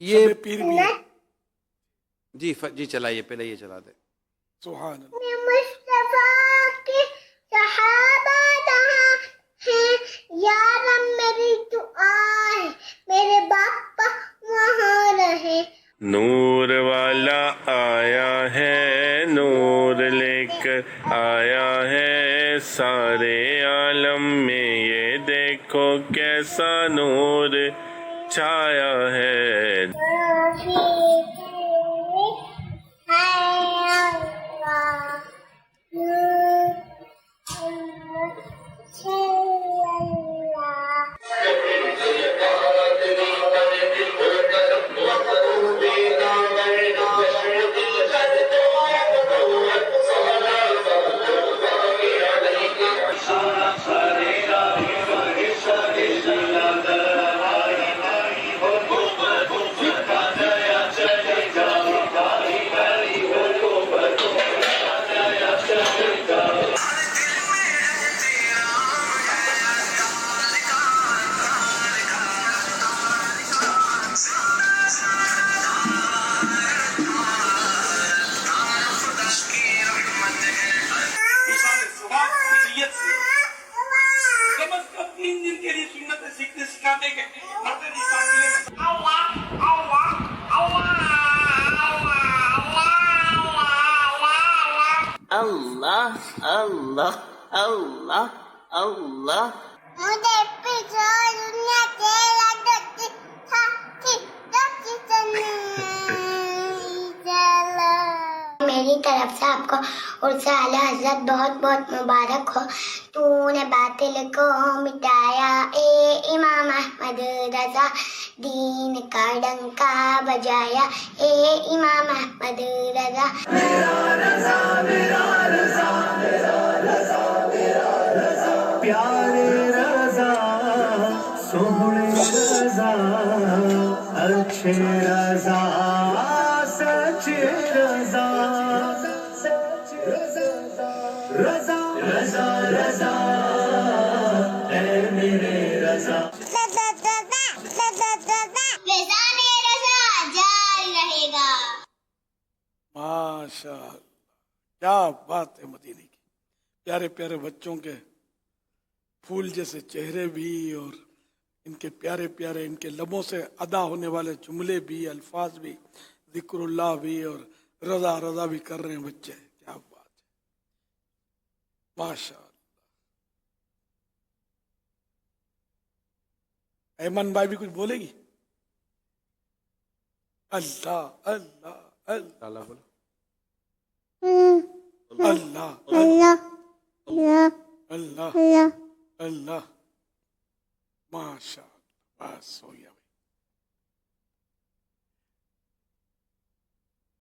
یہ شب پیر بھی ہے. جی چلائیے، پہلے یہ چلا دیں. سبحان اللہ. مصطفیٰ کے صحابہ جہاں ہیں، یارب میری دعا ہے میرے باپا وہاں رہے. نور والا آیا ہے، نور لے کر آیا ہے سارے عالم میں، یہ دیکھو کیسا نور چھایا ہے. اللہ اللہ اللہ اللہ. مجھے پیچھے دنیا تیرا دکھ تھا کہ دکھ چلا. میری طرف سے آپ کو عرس اعلیٰ حضرت بہت بہت مبارک ہو. تو نے باطل کو مٹایا اے امام احمد رضا، دین کا ڈنکا بجایا اے امام احمد رضا. پیارے رضا سوہنے رضا اچھے رضا سچے رضا رضا رضا رضا اے میرے رضا. جاری رہے گا. ماشاء اللہ، کیا بات ہے مدینے کی. پیارے پیارے بچوں کے پھول جیسے چہرے بھی، اور ان کے پیارے پیارے ان کے لبوں سے ادا ہونے والے جملے بھی، الفاظ بھی، ذکر اللہ بھی، اور رضا رضا بھی کر رہے ہیں بچے. کیا بات ہے، ماشاء اللہ. ایمن بھائی بھی کچھ بولے گی؟ اللہ اللہ اللہ اللہ بولو. اللہ اللہ اللہ اللہ اللہ. ماشاء اللہ، بس ہو گیا.